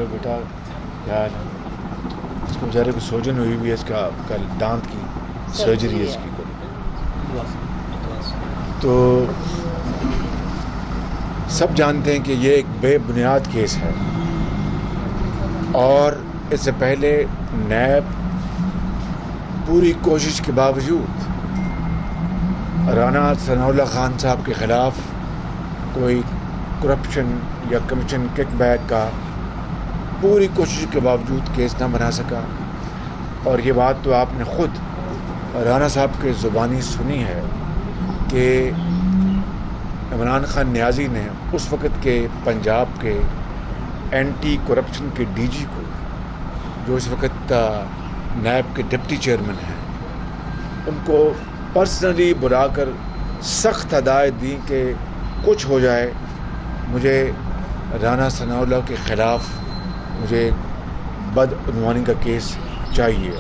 Hello بیٹا کیا حال ہے؟ اس کو بیچارے کو سوجن ہوئی ہوئی ہے، اس کا کل دانت کی سرجری ہے اس کی. تو سب جانتے ہیں کہ یہ ایک بے بنیاد کیس ہے، اور اس سے پہلے نیب پوری کوشش کے باوجود رانا ثناء اللہ خان صاحب کے خلاف کوئی کرپشن یا کمیشن کک بیک کا پوری کوشش کے باوجود کیس نہ بنا سکا. اور یہ بات تو آپ نے خود رانا صاحب کے زبانی سنی ہے کہ عمران خان نیازی نے اس وقت کے پنجاب کے اینٹی کرپشن کے ڈی جی کو، جو اس وقت نیب کے ڈپٹی چیئرمین ہیں، ان کو پرسنلی بلا کر سخت ہدایت دی کہ کچھ ہو جائے، مجھے رانا ثناء اللہ کے خلاف مجھے بدعنوانی کا کیس چاہیے.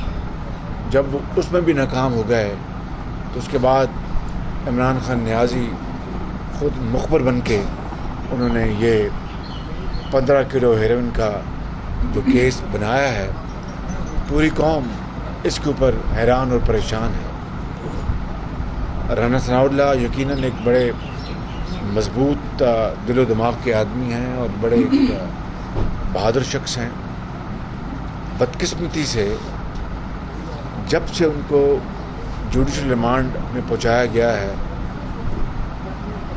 جب وہ اس میں بھی ناکام ہو گئے تو اس کے بعد عمران خان نیازی خود مخبر بن کے انہوں نے یہ 15 کلو ہیروئن کا جو کیس بنایا ہے. پوری قوم اس کے اوپر حیران اور پریشان ہے. رانا ثناء اللہ یقیناً ایک بڑے مضبوط دل و دماغ کے آدمی ہیں اور بڑے بہادر شخص ہیں. بدقسمتی سے جب سے ان کو جوڈیشل ریمانڈ میں پہنچایا گیا ہے،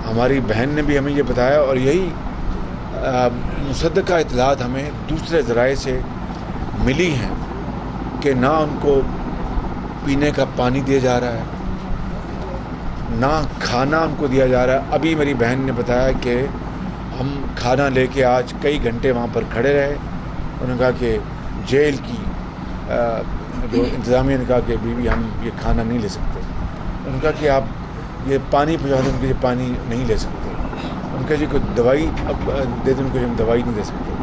ہماری بہن نے بھی ہمیں یہ بتایا، اور یہی مصدقہ اطلاعات ہمیں دوسرے ذرائع سے ملی ہیں کہ نہ ان کو پینے کا پانی دیا جا رہا ہے، نہ کھانا ان کو دیا جا رہا ہے. ابھی میری بہن نے بتایا کہ ہم کھانا لے کے آج کئی گھنٹے وہاں پر کھڑے رہے. انہوں نے کہا کہ جیل کی جو انتظامیہ نے کہا کہ بیوی ہم یہ کھانا نہیں لے سکتے. انہوں نے کہا کہ آپ یہ پانی پہنچا دیں، ان کے یہ پانی نہیں لے سکتے. ان کا جی کوئی دوائی اب دے دیں، ان کو ہم دوائی نہیں دے سکتے.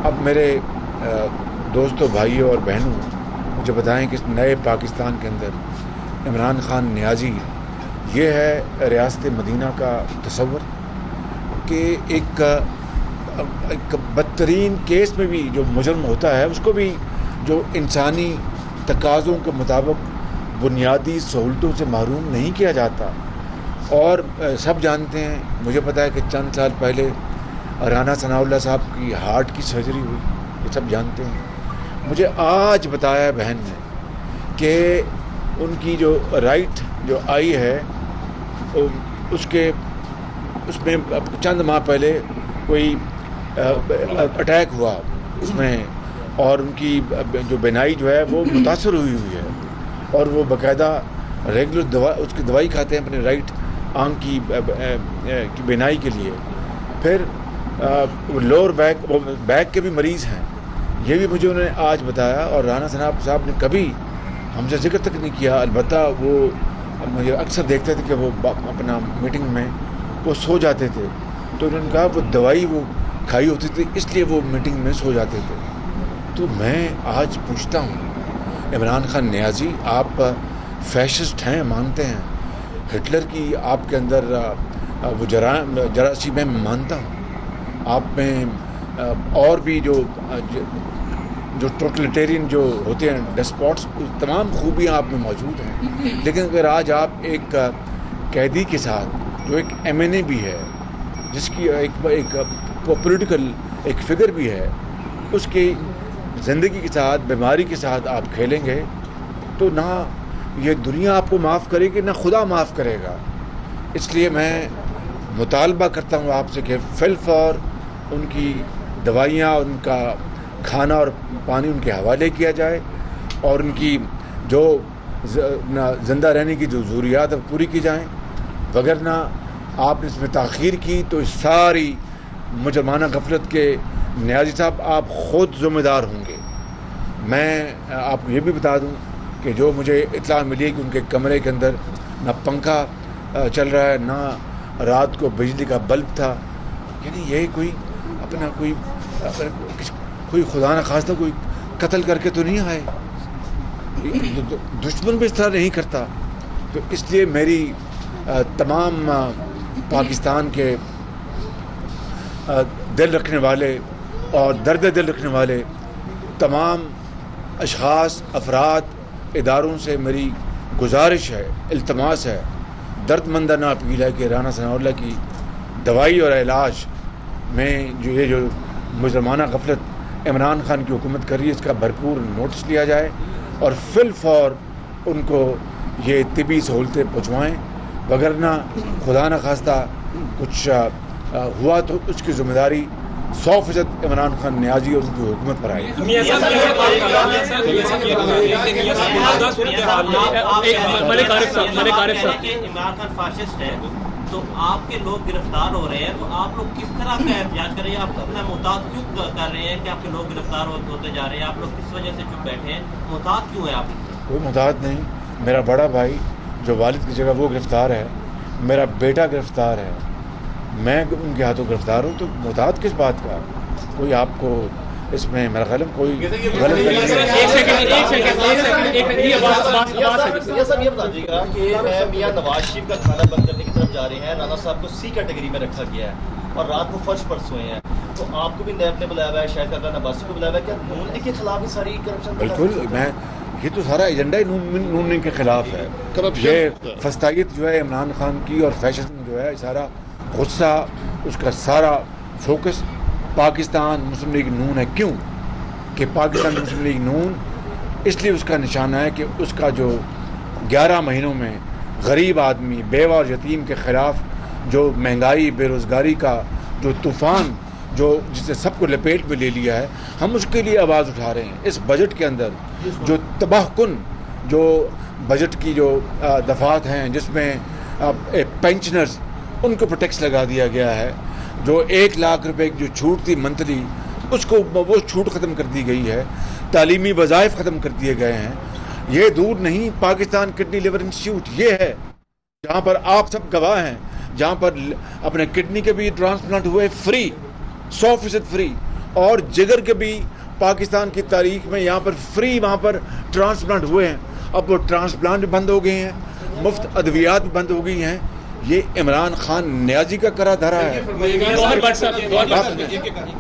اب میرے دوستوں، بھائیوں اور بہنوں مجھے بتائیں کہ اس نئے پاکستان کے اندر عمران خان نیازی، یہ ہے ریاست مدینہ کا تصور کہ ایک بدترین کیس میں بھی جو مجرم ہوتا ہے اس کو بھی جو انسانی تقاضوں کے مطابق بنیادی سہولتوں سے محروم نہیں کیا جاتا. اور سب جانتے ہیں، مجھے پتہ ہے کہ چند سال پہلے رانا ثناء اللہ صاحب کی ہارٹ کی سرجری ہوئی، یہ سب جانتے ہیں. مجھے آج بتایا بہن نے کہ ان کی جو رائٹ جو آئی ہے اس میں چند ماہ پہلے کوئی اٹیک ہوا اس میں، اور ان کی جو بینائی جو ہے وہ متاثر ہوئی ہے، اور وہ باقاعدہ ریگولر اس کی دوائی کھاتے ہیں اپنے رائٹ آنکھ کی بینائی کے لیے. پھر لوور بیک کے بھی مریض ہیں، یہ بھی مجھے انہوں نے آج بتایا. اور رانا صاحب نے کبھی ہم سے ذکر تک نہیں کیا. البتہ وہ مجھے اکثر دیکھتے تھے کہ وہ اپنا میٹنگ میں وہ سو جاتے تھے، تو انہوں نے کہا وہ دوائی وہ کھائی ہوتی تھی اس لیے وہ میٹنگ میں سو جاتے تھے. تو میں آج پوچھتا ہوں عمران خان نیازی، آپ فیشسٹ ہیں، مانتے ہیں ہٹلر کی آپ کے اندر وہ جراثیم میں مانتا ہوں، آپ میں اور بھی جو ٹوٹلیٹیرین جو ہوتے ہیں ڈسپوٹس، تمام خوبیاں آپ میں موجود ہیں. لیکن اگر آج آپ ایک قیدی کے ساتھ جو ایک MNA بھی ہے، جس کی ایک پولیٹیکل ایک فگر بھی ہے، اس کی زندگی کے ساتھ، بیماری کے ساتھ آپ کھیلیں گے تو نہ یہ دنیا آپ کو معاف کرے گی، نہ خدا معاف کرے گا. اس لیے میں مطالبہ کرتا ہوں آپ سے کہ فل فور ان کی دوائیاں، ان کا کھانا اور پانی ان کے حوالے کیا جائے، اور ان کی جو زندہ رہنے کی جو ضروریات پوری کی جائیں. وگرنہ آپ نے اس میں تاخیر کی تو اس ساری مجرمانہ غفلت کے نیازی صاحب آپ خود ذمہ دار ہوں گے. میں آپ کو یہ بھی بتا دوں کہ جو مجھے اطلاع ملی کہ ان کے کمرے کے اندر نہ پنکھا چل رہا ہے، نہ رات کو بجلی کا بلب تھا. یعنی یہ کوئی اپنا کوئی خدا نخواستہ کوئی قتل کر کے تو نہیں آئے، دشمن بھی اس طرح نہیں کرتا. تو اس لیے میری تمام پاکستان کے دل رکھنے والے اور درد دل رکھنے والے تمام اشخاص، افراد، اداروں سے میری گزارش ہے، التماس ہے، درد مندانہ اپیل ہے کہ رانا ثناء اللہ کی دوائی اور علاج میں یہ جو مجرمانہ غفلت عمران خان کی حکومت کر رہی ہے اس کا بھرپور نوٹس لیا جائے اور فی الفور ان کو یہ طبی سہولتیں پہنچوائیں، وگرنہ خدا نہ خواستہ کچھ ہوا تو اس کی ذمہ داری 100% عمران خان نیازی اور ان کی حکومت پر آئے. عمران خان فاشسٹ ہے تو آپ کے لوگ گرفتار ہو رہے ہیں، تو آپ لوگ کس طرح کا احتجاج کر رہے ہیں؟ آپ اپنا محتاط کیوں کر رہے ہیں کہ آپ کے لوگ گرفتار ہوتے جا رہے ہیں؟ آپ لوگ کس وجہ سے چپ بیٹھے ہیں؟ محتاط کیوں ہیں آپ؟ کوئی محتاط نہیں. میرا بڑا بھائی جو والد کی جگہ وہ گرفتار ہے، میرا بیٹا گرفتار ہے، میں ان کے ہاتھوں گرفتار ہوں، تو محتاط کس بات کا؟ کوئی آپ کو اس میں میرا خیال کوئی غلط یہ سب یہ بتا دیجیے گا کہ میاں نواز شریف کا کھانا بند کرنے کی طرف جا رہے ہیں، رانا صاحب کو سی کیٹیگری میں رکھا گیا ہے اور رات کو فرش پر سوئے ہیں، تو آپ کو بھی نیب نے بلایا ہوا ہے، شاید کاکا نباسی کو بلایا ہوا ہے، کیا نون لیگ کے خلاف ہی ساری کرپشن؟ بالکل، میں یہ تو سارا ایجنڈا ہی نون لیگ کے خلاف ہے. یہ فسطائیت جو ہے عمران خان کی اور فیشن جو ہے سارا غصہ، اس کا سارا فوکس پاکستان مسلم لیگ نون ہے. کیوں کہ پاکستان مسلم لیگ نون اس لیے اس کا نشانہ ہے کہ اس کا جو 11 مہینوں میں غریب آدمی، بیوہ اور یتیم کے خلاف جو مہنگائی، بے روزگاری کا جو طوفان جو جس نے سب کو لپیٹ میں لے لیا ہے، ہم اس کے لیے آواز اٹھا رہے ہیں. اس بجٹ کے اندر جو تباہ کن جو بجٹ کی جو دفعات ہیں جس میں پینشنرز ان کو ٹیکس لگا دیا گیا ہے، جو 1 لاکھ روپے کی جو چھوٹ تھی منتھلی اس کو وہ چھوٹ ختم کر دی گئی ہے، تعلیمی وظائف ختم کر دیے گئے ہیں. یہ دور نہیں، پاکستان کڈنی لیور انسٹیٹیوٹ یہ ہے جہاں پر آپ سب گواہ ہیں، جہاں پر اپنے کڈنی کے بھی ٹرانسپلانٹ ہوئے فری، 100% فری، اور جگر کے بھی پاکستان کی تاریخ میں یہاں پر فری وہاں پر ٹرانسپلانٹ ہوئے ہیں. اب وہ ٹرانسپلانٹ بھی بند ہو گئے ہیں، مفت ادویات بھی بند ہو گئی ہیں. یہ عمران خان نیازی کا کرا دھرا ہے.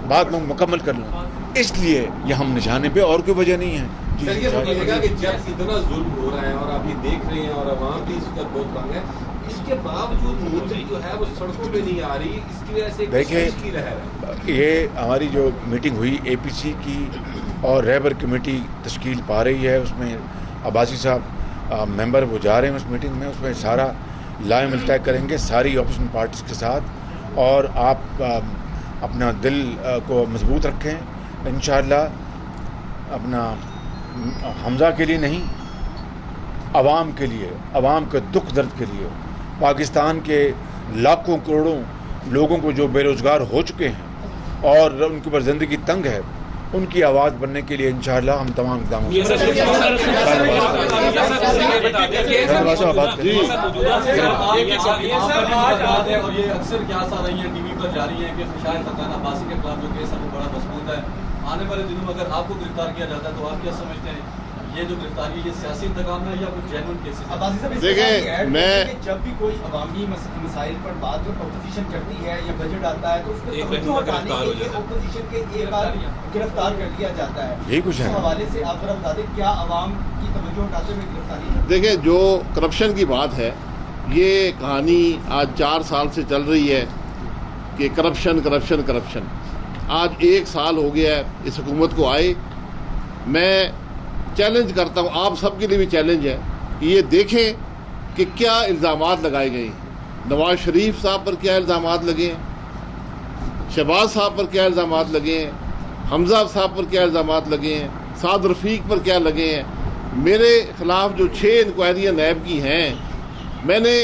بات میں مکمل کر لوں، اس لیے یہ ہم نشانے پہ، اور کوئی وجہ نہیں ہے. جب اتنا ظلم ہو رہا ہے اور آپ یہ دیکھ رہے ہیں اور عوام بھی اس کا بہت تنگ ہے، اس کے باوجود مودی جو ہے وہ سڑکوں پہ نہیں آ رہی، اس کی وجہ سے دیکھیں یہ ہماری جو میٹنگ ہوئی اے پی سی کی اور رہبر کمیٹی تشکیل پا رہی ہے، اس میں عباسی صاحب ممبر وہ جا رہے ہیں اس میٹنگ میں، اس میں سارا لائے عمل طے کریں گے ساری اپوزیشن پارٹیز کے ساتھ. اور آپ اپنا دل کو مضبوط رکھیں انشاءاللہ. اپنا حمزہ کے لیے نہیں، عوام کے لیے، عوام کے دکھ درد کے لیے، پاکستان کے لاکھوں کروڑوں لوگوں کو جو بے روزگار ہو چکے ہیں اور ان کے اوپر زندگی تنگ ہے، ان کی آواز بننے کے لیے انشاءاللہ ہم تمام اقدام یہ اکثر کیا آ رہی ہیں ٹی وی پر جاری ہیں کہ شاید کاکا نباسی کے خلاف جو کیس ہے وہ بڑا مضبوط ہے، آنے والے دنوں میں اگر آپ کو گرفتار کیا جاتا ہے تو آپ کیا سمجھتے ہیں یہ جو گرفتاری ہے یہ سیاسی انتقام ہے یا کچھ جینوئن کیسز؟ دیکھیں میں جب بھی کوئی عوامی مسائل پر بات اپوزیشن کرتی ہے یا بجٹ آتا ہے تو اس پہ توجہ ہٹانے کے لیے اپوزیشن کے ایک بار گرفتار کر لیا جاتا ہے. یہی کچھ ہے. اس حوالے سے آپ ذرا بتا دیں کیا عوام کی توجہ ہٹاتے ہوئے گرفتاری ہے؟ دیکھیں جو کرپشن کی بات ہے یہ کہانی آج 4 سال سے چل رہی ہے کہ کرپشن کرپشن کرپشن. آج 1 سال ہو گیا ہے اس حکومت کو آئے. میں چیلنج کرتا ہوں، آپ سب کے لیے بھی چیلنج ہے کہ یہ دیکھیں کہ کیا الزامات لگائے گئے ہیں. نواز شریف صاحب پر کیا الزامات لگے ہیں، شہباز صاحب پر کیا الزامات لگے ہیں، حمزہ صاحب پر کیا الزامات لگے ہیں، سعد رفیق پر کیا لگے ہیں. میرے خلاف جو 6 انکوائریاں نیب کی ہیں میں نے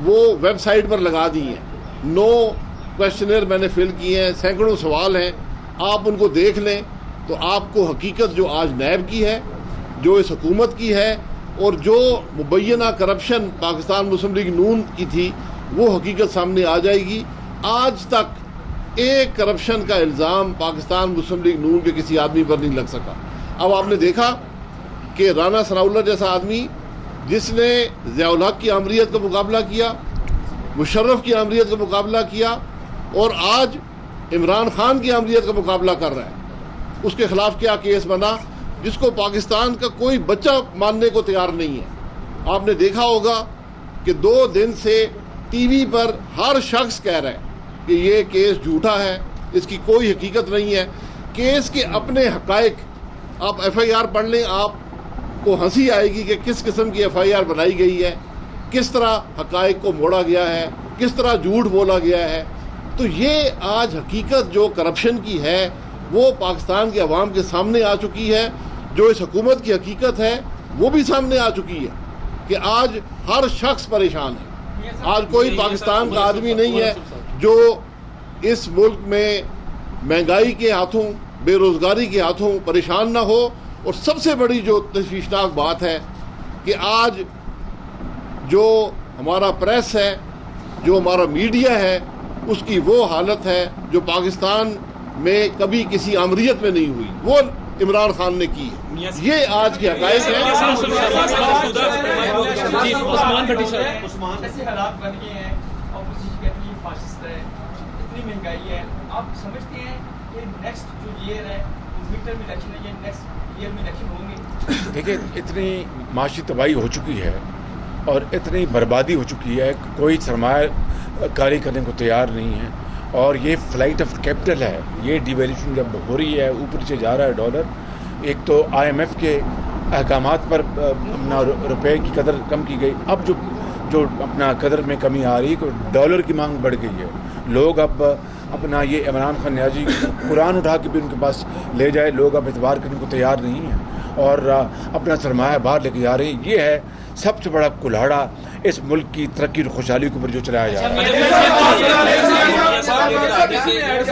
وہ ویب سائٹ پر لگا دی ہیں. 9 کویشچنر میں نے فل کیے ہیں، سینکڑوں سوال ہیں. آپ ان کو دیکھ لیں تو آپ کو حقیقت جو آج نیب کی ہے، جو اس حکومت کی ہے، اور جو مبینہ کرپشن پاکستان مسلم لیگ نون کی تھی وہ حقیقت سامنے آ جائے گی. آج تک ایک کرپشن کا الزام پاکستان مسلم لیگ نون کے کسی آدمی پر نہیں لگ سکا. اب آپ نے دیکھا کہ رانا ثناء اللہ جیسا آدمی جس نے ضیاء الحق کی آمریت کا مقابلہ کیا، مشرف کی آمریت کا مقابلہ کیا، اور آج عمران خان کی آمریت کا مقابلہ کر رہا ہے، اس کے خلاف کیا کیس بنا جس کو پاکستان کا کوئی بچہ ماننے کو تیار نہیں ہے۔ آپ نے دیکھا ہوگا کہ 2 دن سے ٹی وی پر ہر شخص کہہ رہا ہے کہ یہ کیس جھوٹا ہے، اس کی کوئی حقیقت نہیں ہے۔ کیس کے اپنے حقائق آپ ایف آئی آر پڑھ لیں، آپ کو ہنسی آئے گی کہ کس قسم کی ایف آئی آر بنائی گئی ہے، کس طرح حقائق کو موڑا گیا ہے، کس طرح جھوٹ بولا گیا ہے۔ تو یہ آج حقیقت جو کرپشن کی ہے وہ پاکستان کے عوام کے سامنے آ چکی ہے۔ جو اس حکومت کی حقیقت ہے وہ بھی سامنے آ چکی ہے کہ آج ہر شخص پریشان ہے۔ آج کوئی پاکستان کا آدمی نہیں ہے جو اس ملک میں مہنگائی کے ہاتھوں، بے روزگاری کے ہاتھوں پریشان نہ ہو۔ اور سب سے بڑی جو تشویشناک بات ہے کہ آج جو ہمارا پریس ہے، جو ہمارا میڈیا ہے، اس کی وہ حالت ہے جو پاکستان میں کبھی کسی آمریت میں نہیں ہوئی، وہ عمران خان نے کی ہے۔ یہ آج کے حقائق ہیں۔ ایسے حالات بن گئے ہیں، اپوزیشن کہتی ہے فاشسٹ ہے، اتنی مہنگائی ہے، آپ سمجھتے ہیں کہ نیکسٹ جو ایئر ہے مڈ ٹرم الیکشن ہے، یہ نیکسٹ ایئر میں الیکشن ہوں گے؟ دیکھیں، اتنی معاشی تباہی ہو چکی ہے اور اتنی بربادی ہو چکی ہے کہ کوئی سرمایہ کاری کرنے کو تیار نہیں ہے، اور یہ فلائٹ آف کیپٹل ہے۔ یہ ڈیویلیوشن جب ہو رہی ہے، اوپر سے جا رہا ہے ڈالر، ایک تو آئی ایم ایف کے احکامات پر اپنا روپے کی قدر کم کی گئی، اب جو اپنا قدر میں کمی آ رہی ہے کہ ڈالر کی مانگ بڑھ گئی ہے۔ لوگ اب اپنا یہ عمران خان نیازی قرآن اٹھا کے بھی ان کے پاس لے جائے، لوگ اب اعتبار کرنے کو تیار نہیں ہیں اور اپنا سرمایہ باہر لے کے جا رہے ہیں۔ یہ ہے سب سے بڑا کلاڑا اس ملک کی ترقی اور خوشحالی کے اوپر جو چلایا جا رہا ہے۔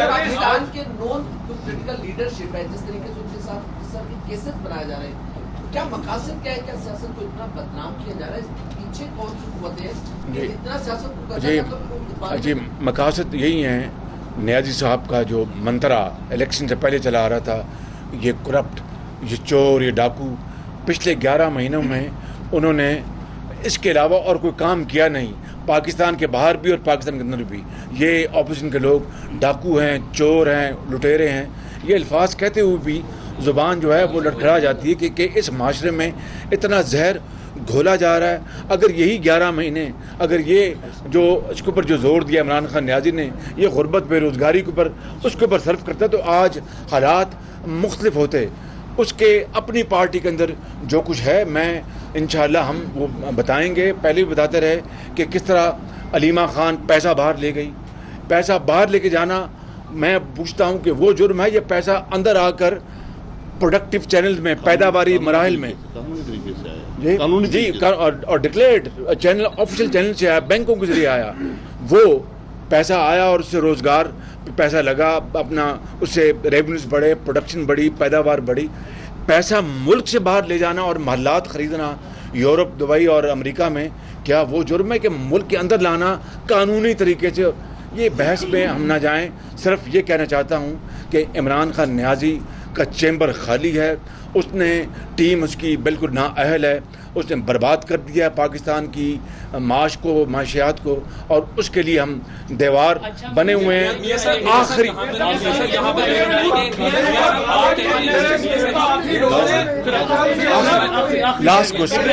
پاکستان کے نون پولیٹیکل لیڈرشپ ہے، جس طریقے سے ان کے ساتھ اس طرح کے کیسز بنائے جا رہے ہیں، کیا مقاصد کیا ہے؟ کیا سیاست کو اتنا بدنام کیا جا رہا ہے؟ اس کے پیچھے کون سی قوتیں ہیں کہ اتنا سیاست کو جی مقاصد یہی ہیں۔ نیازی صاحب کا جو منترا الیکشن سے پہلے چلا آ رہا تھا، یہ کرپٹ، یہ چور، یہ ڈاکو، پچھلے 11 مہینوں میں انہوں نے اس کے علاوہ اور کوئی کام کیا نہیں، پاکستان کے باہر بھی اور پاکستان کے اندر بھی۔ یہ اپوزیشن کے لوگ ڈاکو ہیں، چور ہیں، لٹیرے ہیں، یہ الفاظ کہتے ہوئے بھی زبان جو ہے وہ لڑکھڑا جاتی ہے کہ اس معاشرے میں اتنا زہر گھولا جا رہا ہے۔ اگر یہی 11 مہینے اگر یہ جو اس کے اوپر جو زور دیا عمران خان نیازی نے، یہ غربت، بے روزگاری کے اوپر اس کے اوپر صرف کرتا تو آج حالات مختلف ہوتے۔ اس کے اپنی پارٹی کے اندر جو کچھ ہے، میں انشاءاللہ ہم وہ بتائیں گے، پہلے بھی بتاتے رہے کہ کس طرح علیمہ خان پیسہ باہر لے گئی۔ پیسہ باہر لے کے جانا، میں پوچھتا ہوں کہ وہ جرم ہے یا پیسہ اندر آ کر پروڈکٹیو چینل میں، پیداواری مراحل میں جی اور ڈکلیئرڈ چینل، آفیشیل چینل سے آیا، بینکوں کے ذریعے آیا، وہ پیسہ آیا اور اس سے روزگار پیسہ لگا، اپنا اس سے ریونیوز بڑھے، پروڈکشن بڑھی، پیداوار بڑھی۔ پیسہ ملک سے باہر لے جانا اور محلات خریدنا یورپ، دبئی اور امریکہ میں، کیا وہ جرم ہے کہ ملک کے اندر لانا قانونی طریقے سے؟ یہ بحث میں ہم نہ جائیں، صرف یہ کہنا چاہتا ہوں کہ عمران خان نیازی کا چیمبر خالی ہے، اس نے ٹیم اس کی بالکل نااہل ہے، اس نے برباد کر دیا ہے پاکستان کی معاش کو، معاشیات کو، اور اس کے لیے ہم دیوار بنے ہوئے ہیں۔ آخری لاسٹ کوشچن،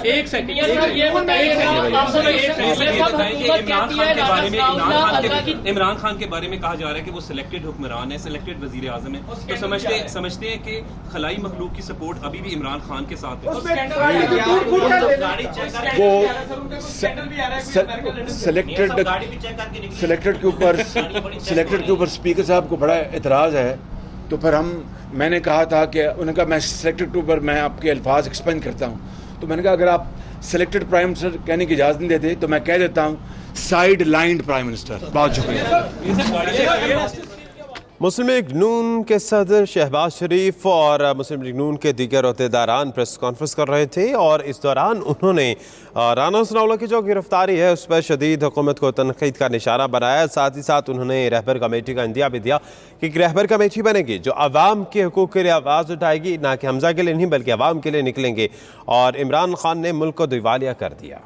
ایک سیکنڈ یہ بتائیے عمران خان کے بارے میں کہا جا رہا ہے کہ وہ سلیکٹڈ حکمران ہے، سلیکٹڈ وزیر اعظم ہے، تو سمجھتے ہیں کہ خلائی مخلوق کی سپورٹ ابھی بھی عمران خان کے ساتھ ہے؟ وہ سلیکٹڈ کے اوپر اسپیکر صاحب کو بڑا اعتراض ہے، تو پھر میں نے کہا تھا کہ انہوں نے کہا میں سلیکٹڈ کے اوپر میں آپ کے الفاظ ایکسپینڈ کرتا ہوں، تو میں نے کہا اگر آپ سلیکٹڈ پرائم منسٹر کہنے کی اجازت نہیں دیتے تو میں کہہ دیتا ہوں سائیڈ لائنڈ پرائم منسٹر۔ بہت شکریہ۔ مسلم لیگ نون کے صدر شہباز شریف اور مسلم لیگ نون کے دیگر عہدیداران پریس کانفرنس کر رہے تھے، اور اس دوران انہوں نے رانا ثناء اللہ کی جو گرفتاری ہے اس پر شدید حکومت کو تنقید کا نشانہ بنایا۔ ساتھ ہی ساتھ انہوں نے رہبر کمیٹی کا اندیا بھی دیا کہ ایک رہبر کمیٹی بنے گی جو عوام کے حقوق کے لیے آواز اٹھائے گی، نہ کہ حمزہ کے لیے نہیں بلکہ عوام کے لیے نکلیں گے، اور عمران خان نے ملک کو دیوالیہ کر دیا۔